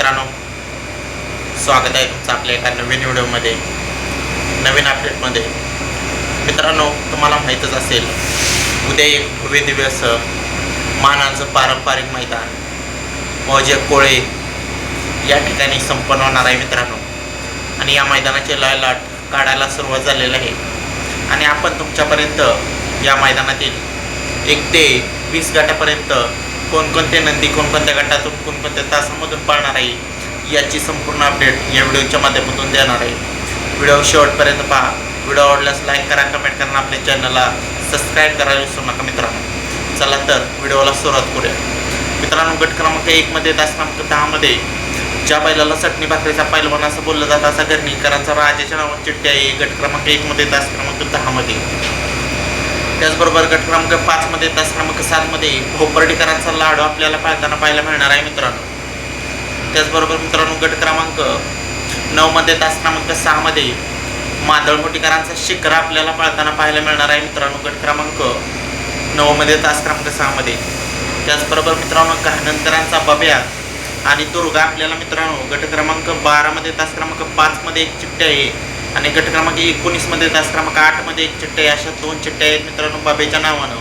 मित्रांनो, स्वागत आहे तुमचं आपल्या एका नवीन व्हिडिओमध्ये, नवीन अपडेटमध्ये। मित्रांनो, तुम्हाला माहीतच असेल, उद्या एक भव्य दिव्य असं मानाचं पारंपरिक मैदान मौजे कोळे या ठिकाणी संपन्न होणार आहे मित्रांनो। आणि या मैदानाची लाट काढायला सुरुवात झालेली आहे आणि आपण तुमच्यापर्यंत या मैदानातील 1 ते 20 गटापर्यंत कोणकोणते नंदी कोणकोणत्या गटातून कोणकोणत्या तासामधून पाळणार आहे याची संपूर्ण अपडेट या व्हिडिओच्या माध्यमातून देणार आहे। व्हिडिओ शेवटपर्यंत पहा। व्हिडिओ आवडल्यास लाईक करा, कमेंट करा, आपल्या चॅनलला सबस्क्राईब करायला विसरू नका मित्रांनो। चला तर व्हिडिओला सुरुवात करूया मित्रांनो। गट क्रमांक 1 मध्ये तास क्रमांक 10 मध्ये ज्या बैलाला चटणी भाकरीचा पैलवान असं बोललं जातं असा गर्णीकरांचा राजाच्या नावाची चिठ्ठी आहे गट क्रमांक 1 मध्ये तास क्रमांक 10 मध्ये। त्याचबरोबर गट क्रमांक 5 मध्ये तास क्रमांक 7 मध्ये भोपर्डीकरांचा लाडू आपल्याला पाळताना पाहायला मिळणार आहे मित्रांनो। त्याचबरोबर मित्रांनो, गट क्रमांक 9 मध्ये तास क्रमांक 6 मध्ये मादळमोटीकरांचा शिखर आपल्याला पाळताना पाहायला मिळणार आहे मित्रांनो, गट क्रमांक 9 मध्ये तास क्रमांक 6 मध्ये। त्याचबरोबर मित्रांनो, कानंदकरांचा बब्या आणि दुर्गा आपल्याला मित्रांनो गट क्रमांक 12 मध्ये तास क्रमांक 5 मध्ये एक चिठ्ठी आहे आणि गट क्रमांक 19 मध्ये तास क्रमांक 8 मध्ये एक चिठ्ठी आहे। अशा 2 चिठ्ठ्या आहेत मित्रांनो बाबेच्या नावानं।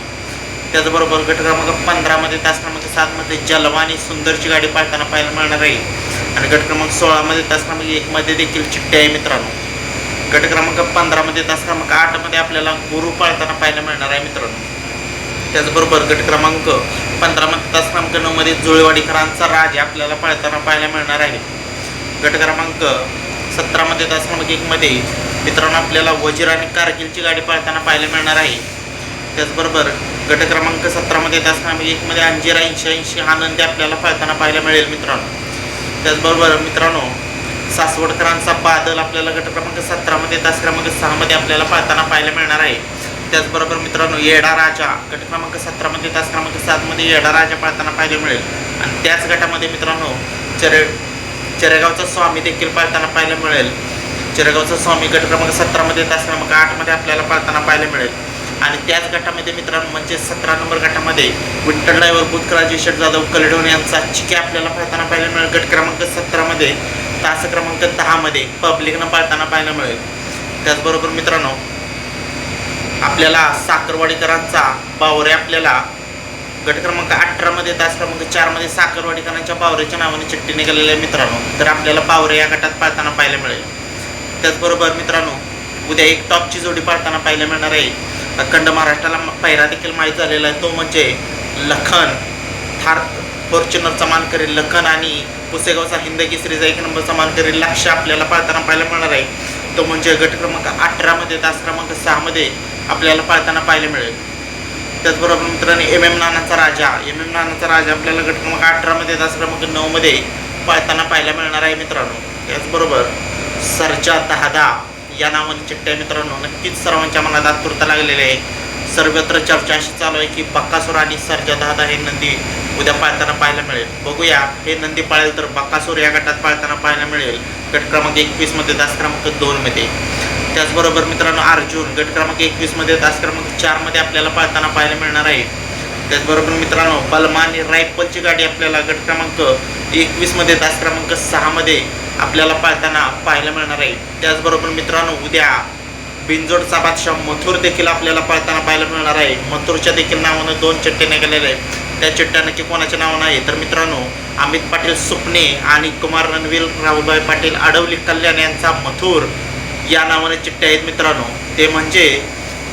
त्याचबरोबर गट क्रमांक 15 मध्ये तास क्रमांक 7 मध्ये जलवा आणि सुंदरची गाडी पाळताना पाहायला मिळणार आहे आणि गट क्रमांक 16 मध्ये तास क्रमांक 1 मध्ये देखील चिठ्ठी आहे मित्रांनो। गट क्रमांक 15 मध्ये तास क्रमांक 8 मध्ये आपल्याला गुरु पाळताना पाहायला मिळणार आहे मित्रांनो। त्याचबरोबर गट क्रमांक 15 मध्ये तास क्रमांक 9 मध्ये जुळेवाडीकरांचा राजा आपल्याला पाळताना पाहायला मिळणार आहे। गट क्रमांक 17 मध्ये तास क्रमांक 1 मध्ये मित्रांनो आपल्याला वजीर आणि कारगिलची गाडी पाळताना पाहायला मिळणार आहे। त्याचबरोबर गट क्रमांक 17 मध्ये तास क्रमांक 1 मध्ये अंजीर 80 आनंदी आपल्याला पाळताना पाहायला मिळेल मित्रांनो। त्याचबरोबर मित्रांनो, सासवडकरांचा बादल आपल्याला गट क्रमांक 17 मध्ये तास क्रमांक 6 मध्ये आपल्याला पाळताना पाहायला मिळणार आहे। त्याचबरोबर मित्रांनो, येडा राजा गट क्रमांक 17 मध्ये तास क्रमांक 7 मध्ये येडा राजा पाळताना पाहायला मिळेल आणि त्याच गटामध्ये मित्रांनो चरेगावचा स्वामी देखील पाळताना पाहायला मिळेल। चरेगावचा स्वामी गट क्रमांक 17 मध्ये तास क्रमांक 8 मध्ये आपल्याला पाळताना पाहायला मिळेल आणि त्याच गटामध्ये मित्रांनो म्हणजे 17 नंबर गटामध्ये विठ्ठल ड्रायव्हर बुधराज शेठ जाधव कलडोन यांचा चिके आपल्याला पाळताना पाहायला मिळेल। गट क्रमांक 17 मध्ये तास क्रमांक 10 मध्ये पब्लिकनं पाळताना पाहायला मिळेल। त्याचबरोबर मित्रांनो, आपल्याला साखरवाडीकरांचा बावरे आपल्याला गट क्रमांक 18 मध्ये तास क्रमांक 4 मध्ये साखरवाडीकरांच्या बावऱ्याच्या नावाने चिठ्ठी निघालेली आहे मित्रांनो, तर आपल्याला बावरे या गटात पाळताना पाहायला मिळेल। त्याचबरोबर मित्रांनो, उद्या एक टॉपची जोडी पाळताना पाहायला मिळणार आहे। अखंड महाराष्ट्राला पहिरा देखील माहीत झालेला आहे, तो म्हणजे लखन थार फॉर्च्युनरचा मानकरी लखन आणि पुसेगावचा हिंद केसरीचा 1 नंबरचा मानकरी लक्ष आपल्याला पाळताना पाहायला मिळणार आहे, तो म्हणजे गट क्रमांक 18 मध्ये तास क्रमांक 6 मध्ये आपल्याला पाळताना पाहायला मिळेल। त्याचबरोबर मित्रांनो, एम एम नानाचा राजा आपल्याला गट क्रमांक 18 मध्ये तास क्रमांक 9 मध्ये पाळताना पाहायला मिळणार आहे मित्रांनो। त्याचबरोबर सर्जा दहादा या नावाने चिठ्ठी आहे मित्रांनो। नक्कीच सर्वांच्या मनात आतुरता लागलेली आहे, सर्वत्र चर्चा अशी चालू आहे की बक्कासूर आणि सर्जा दहादा हे नंदी उद्या पाळताना पाहायला मिळेल। बघूया, हे नंदी पाळेल तर बक्कासूर या गटात पाळताना पाहायला मिळेल गट क्रमांक 21 मध्ये तास क्रमांक 2 मध्ये। त्याचबरोबर मित्रांनो, अर्जुन गट क्रमांक 21 मध्ये तास क्रमांक 4 मध्ये आपल्याला पाळताना पाहायला मिळणार आहे। त्याचबरोबर मित्रांनो, बलमा आणि रायफलची गाडी आपल्याला गट क्रमांक 21 मध्ये तास क्रमांक 6 मध्ये आपल्याला पाळताना पाहायला मिळणार आहे। त्याचबरोबर मित्रांनो, उद्या बिनजोडचा बादशाह मथुर देखील आपल्याला पाळताना पाहायला मिळणार आहे। मथुरच्या देखील नावानं 2 चिठ्ठ्या निघालेल्या आहेत। त्या चिठ्ठ्या नक्की कोणाच्या नावानं आहे तर मित्रांनो, अमित पाटील सुपणे आणि कुमार रणवीर राहुलभाई पाटील आडवली कल्याण यांचा मथुर या नावाने चिठ्ठ्या आहेत मित्रांनो। ते म्हणजे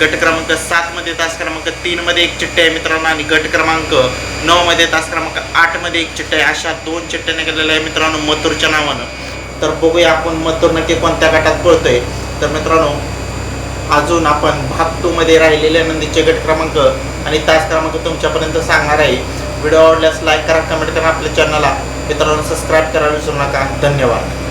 गट क्रमांक 7 मध्ये तास क्रमांक 3 मध्ये एक चिठ्ठी आहे मित्रांनो आणि गट क्रमांक 9 मध्ये तास क्रमांक 8 मध्ये एक चिठ्ठी आहे। अशा 2 चिठ्ठ्या निघालेल्या आहे मित्रांनो मथुरच्या नावानं। तर बघूया आपण मथुर नक्की कोणत्या गटात पळतोय। तर मित्रांनो, अजून आपण भाग 2 मध्ये राहिलेल्या नंदीचे गट क्रमांक आणि तास क्रमांक तुमच्यापर्यंत सांगणार आहे। व्हिडिओ आवडल्यास लाईक करा, कमेंट करा, आपल्या चॅनलला मित्रांनो सबस्क्राईब करायला विसरू नका। धन्यवाद।